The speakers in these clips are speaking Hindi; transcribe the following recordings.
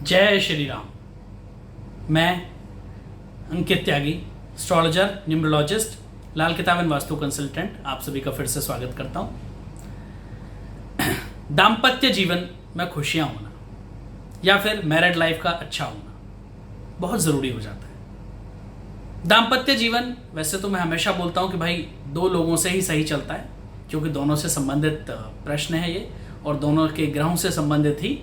जय श्री राम। मैं अंकित त्यागी, एस्ट्रोलॉजर, न्यूमरोलॉजिस्ट, लाल किताब एंड वास्तु कंसल्टेंट, आप सभी का फिर से स्वागत करता हूं। दाम्पत्य जीवन में खुशियां होना या फिर मैरिड लाइफ का अच्छा होना बहुत ज़रूरी हो जाता है। दाम्पत्य जीवन वैसे तो मैं हमेशा बोलता हूं कि भाई दो लोगों से ही सही चलता है, क्योंकि दोनों से संबंधित प्रश्न है ये, और दोनों के ग्रहों से संबंधित ही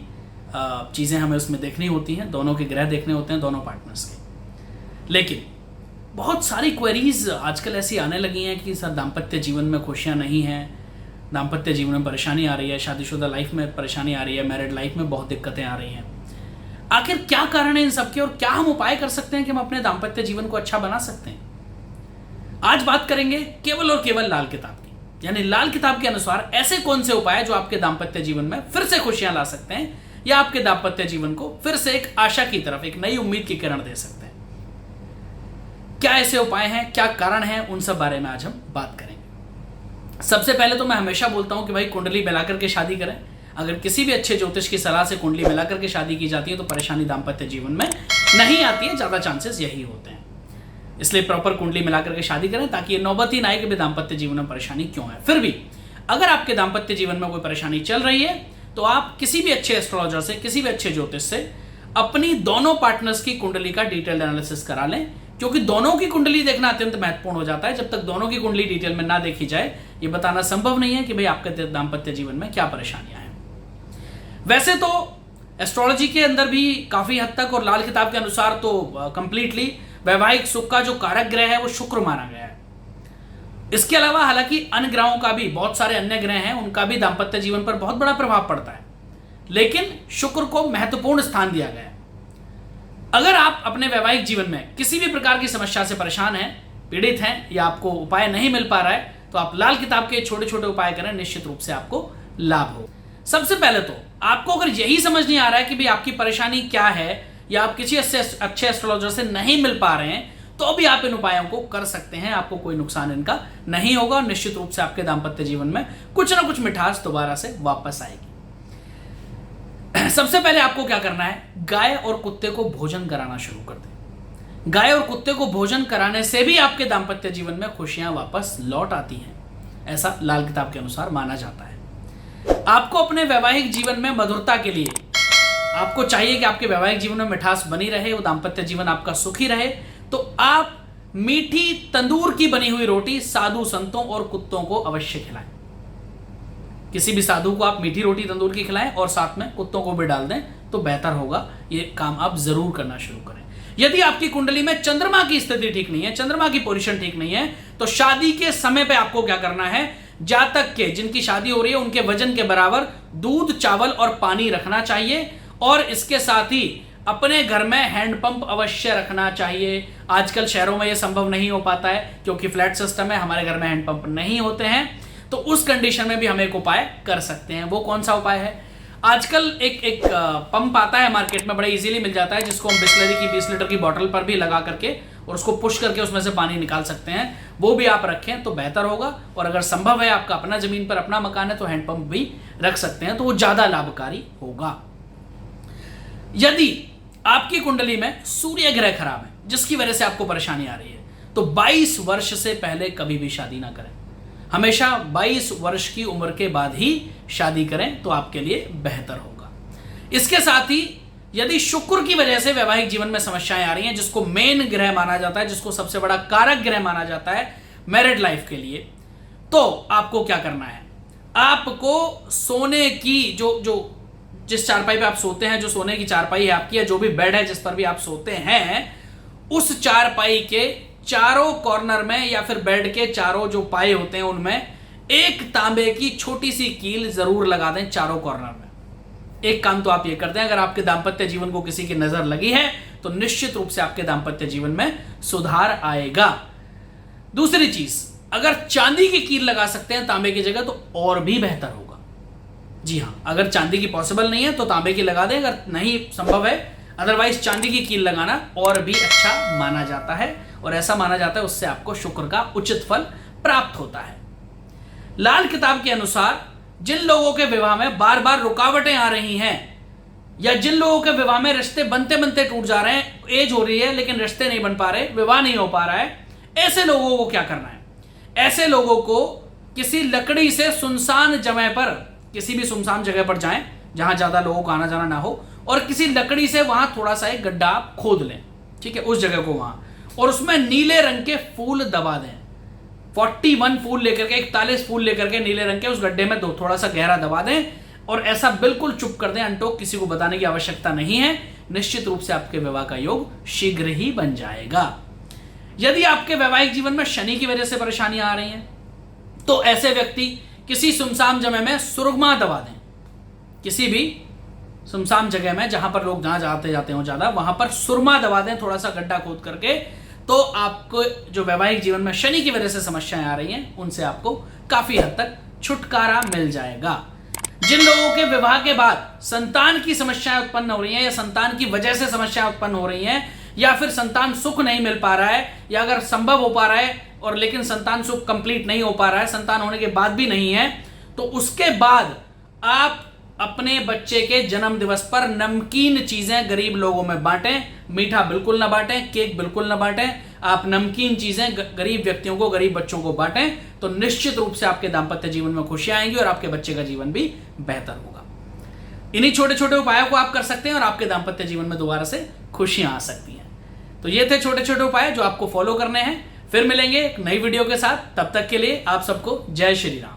चीज़ें हमें उसमें देखनी होती हैं, दोनों के ग्रह देखने होते हैं, दोनों पार्टनर्स के। लेकिन बहुत सारी क्वेरीज आजकल ऐसी आने लगी हैं कि सर दाम्पत्य जीवन में खुशियां नहीं हैं, दाम्पत्य जीवन में परेशानी आ रही है, शादीशुदा लाइफ में परेशानी आ रही है, मैरिड लाइफ में बहुत दिक्कतें आ रही हैं। आखिर क्या कारण है इन सबके और क्या हम उपाय कर सकते हैं कि हम अपने दाम्पत्य जीवन को अच्छा बना सकते हैं? आज बात करेंगे केवल और केवल लाल किताब की, यानी लाल किताब के अनुसार ऐसे कौन से उपाय जो आपके दाम्पत्य जीवन में फिर से खुशियां ला सकते हैं या आपके दाम्पत्य जीवन को फिर से एक आशा की तरफ, एक नई उम्मीद की किरण दे सकते हैं। क्या ऐसे उपाय हैं, क्या कारण हैं, उन सब बारे में आज हम बात करेंगे। सबसे पहले तो मैं हमेशा बोलता हूं कि भाई कुंडली मिलाकर के शादी करें। अगर किसी भी अच्छे ज्योतिष की सलाह से कुंडली मिलाकर के शादी की जाती है तो परेशानी दाम्पत्य जीवन में नहीं आती है, ज्यादा चांसेस यही होते हैं। इसलिए प्रॉपर कुंडली मिलाकर के शादी करें ताकि ये नौबत ही ना आए कि दाम्पत्य जीवन में परेशानी क्यों है। फिर भी अगर आपके दाम्पत्य जीवन में कोई परेशानी चल रही है तो आप किसी भी अच्छे एस्ट्रोलॉजर से, किसी भी अच्छे ज्योतिष से अपनी दोनों पार्टनर्स की कुंडली का डिटेल्ड एनालिसिस करा लें, क्योंकि दोनों की कुंडली देखना अत्यंत महत्वपूर्ण हो जाता है। जब तक दोनों की कुंडली डिटेल में ना देखी जाए ये बताना संभव नहीं है कि भाई आपके दाम्पत्य जीवन में क्या परेशानियां हैं। वैसे तो एस्ट्रोलॉजी के अंदर भी काफी हद तक और लाल किताब के अनुसार तो कंप्लीटली वैवाहिक सुख का जो कारक ग्रह है वो शुक्र माना गया है। इसके अलावा हालांकि अन्य ग्रहों का भी, बहुत सारे अन्य ग्रह हैं, उनका भी दाम्पत्य जीवन पर बहुत बड़ा प्रभाव पड़ता है, लेकिन शुक्र को महत्वपूर्ण स्थान दिया गया है। अगर आप अपने वैवाहिक जीवन में किसी भी प्रकार की समस्या से परेशान हैं, पीड़ित हैं या आपको उपाय नहीं मिल पा रहा है तो आप लाल किताब के छोटे छोटे उपाय करें, निश्चित रूप से आपको लाभ हो। सबसे पहले तो आपको अगर यही समझ नहीं आ रहा है कि भाई आपकी परेशानी क्या है या आप किसी अच्छे एस्ट्रोलॉजर से नहीं मिल पा रहे हैं तो भी आप इन उपायों को कर सकते हैं, आपको कोई नुकसान इनका नहीं होगा और निश्चित रूप से आपके दाम्पत्य जीवन में कुछ ना कुछ मिठास दोबारा से वापस आएगी। सबसे पहले आपको क्या करना है, गाय और कुत्ते को भोजन कराना शुरू कर दें। गाय और कुत्ते को भोजन कराने से भी आपके दाम्पत्य जीवन में खुशियां वापस लौट आती हैं, ऐसा लाल किताब के अनुसार माना जाता है। आपको अपने वैवाहिक जीवन में मधुरता के लिए आपको चाहिए कि आपके वैवाहिक जीवन में मिठास बनी रहे, वो दाम्पत्य जीवन आपका सुखी रहे, तो आप मीठी तंदूर की बनी हुई रोटी साधु संतों और कुत्तों को अवश्य खिलाएं। किसी भी साधु को आप मीठी रोटी तंदूर की खिलाएं और साथ में कुत्तों को भी डाल दें तो बेहतर होगा। ये काम आप जरूर करना शुरू करें। यदि आपकी कुंडली में चंद्रमा की स्थिति ठीक नहीं है, चंद्रमा की पोजीशन ठीक नहीं है, तो शादी के समय पे आपको क्या करना है, जातक के जिनकी शादी हो रही है उनके वजन के बराबर दूध, चावल और पानी रखना चाहिए, और इसके साथ ही अपने घर में हैंडपंप अवश्य रखना चाहिए। आजकल शहरों में यह संभव नहीं हो पाता है क्योंकि फ्लैट सिस्टम है, हमारे घर में हैंडपंप नहीं होते हैं, तो उस कंडीशन में भी हम एक उपाय कर सकते हैं। वो कौन सा उपाय है? आजकल एक पंप आता है मार्केट में, बड़ा इजीली मिल जाता है, जिसको हम बिस्लरी की 20 लीटर की बोतल पर भी लगा करके और उसको पुश करके उसमें से पानी निकाल सकते हैं। वो भी आप रखें तो बेहतर होगा, और अगर संभव है आपका अपना जमीन पर अपना मकान है तो हैंडपंप भी रख सकते हैं, तो वो ज्यादा लाभकारी होगा। यदि आपकी कुंडली में सूर्य ग्रह खराब है जिसकी वजह से आपको परेशानी आ रही है तो 22 वर्ष से पहले कभी भी शादी ना करें। हमेशा 22 वर्ष की उम्र के बाद ही शादी करें तो आपके लिए बेहतर होगा। इसके साथ ही यदि शुक्र की वजह से वैवाहिक जीवन में समस्याएं आ रही हैं, जिसको मेन ग्रह माना जाता है, जिसको सबसे बड़ा कारक ग्रह माना जाता है मैरिड लाइफ के लिए, तो आपको क्या करना है, आपको सोने की जो जिस चारपाई पे आप सोते हैं, जो सोने की चारपाई है आपकी, या जो भी बेड है जिस पर भी आप सोते हैं, उस चारपाई के चारों कॉर्नर में या फिर बेड के चारों जो पाए होते हैं उनमें एक तांबे की छोटी सी कील जरूर लगा दें चारों कॉर्नर में। एक काम तो आप ये करते हैं, अगर आपके दाम्पत्य जीवन को किसी की नजर लगी है तो निश्चित रूप से आपके दाम्पत्य जीवन में सुधार आएगा। दूसरी चीज, अगर चांदी की कील लगा सकते हैं तांबे की जगह तो और भी बेहतर होगा। जी हाँ, अगर चांदी की पॉसिबल नहीं है तो तांबे की लगा दें, अगर नहीं संभव है अदरवाइज चांदी की कील लगाना और भी अच्छा माना जाता है, और ऐसा माना जाता है उससे आपको शुक्र का उचित फल प्राप्त होता है। लाल किताब के अनुसार जिन लोगों के विवाह में बार बार रुकावटें आ रही हैं या जिन लोगों के विवाह में रिश्ते बनते बनते टूट जा रहे हैं, एज हो रही है लेकिन रिश्ते नहीं बन पा रहे, विवाह नहीं हो पा रहा है, ऐसे लोगों को क्या करना है? ऐसे लोगों को किसी लकड़ी से सुनसान जगह पर, किसी भी सुनसान जगह पर जाएं जहां ज्यादा लोगों को आना जाना ना हो, और किसी लकड़ी से वहां थोड़ा सा एक गड्ढा आप खोद लें, ठीक है, उस जगह को वहां, और उसमें नीले रंग के फूल दबा दें। 41 फूल लेकर के, 41 फूल लेकर के नीले रंग के उस गड्ढे में थोड़ा सा गहरा दबा दें, और ऐसा बिल्कुल चुप कर दें, अनटोक, किसी को बताने की आवश्यकता नहीं है। निश्चित रूप से आपके विवाह का योग शीघ्र ही बन जाएगा। यदि आपके वैवाहिक जीवन में शनि की वजह से परेशानियां आ रही हैं, तो ऐसे व्यक्ति किसी सुनसान जगह में सुरगमा दबा दें। किसी भी सुनसान जगह में जहां पर लोग जहां जाते जाते हो ज्यादा, वहां पर सुरमा दबा दें, थोड़ा सा गड्ढा खोद करके। तो आपको जो वैवाहिक जीवन में शनि की वजह से समस्याएं आ रही हैं, उनसे आपको काफी हद तक छुटकारा मिल जाएगा। जिन लोगों के विवाह के बाद संतान की समस्याएं उत्पन्न हो रही हैं, या संतान की वजह से समस्याएं उत्पन्न हो रही हैं, या फिर संतान सुख नहीं मिल पा रहा है, या अगर संभव हो पा रहा है और लेकिन संतान सुख कंप्लीट नहीं हो पा रहा है, संतान होने के बाद भी नहीं है, तो उसके बाद आप अपने बच्चे के जन्म दिवस पर नमकीन चीजें गरीब लोगों में बांटें। मीठा बिल्कुल ना बांटें, केक बिल्कुल ना बांटें, आप नमकीन चीजें गरीब व्यक्तियों को, गरीब बच्चों को बांटें, तो निश्चित रूप से आपके दाम्पत्य जीवन में खुशियां आएंगी और आपके बच्चे का जीवन भी बेहतर होगा। इन्हीं छोटे छोटे उपायों को आप कर सकते हैं और आपके दाम्पत्य जीवन में दोबारा से खुशियां आ सकती हैं। तो ये थे छोटे छोटे उपाय जो आपको फॉलो करने हैं। फिर मिलेंगे एक नई वीडियो के साथ, तब तक के लिए आप सबको जय श्री राम।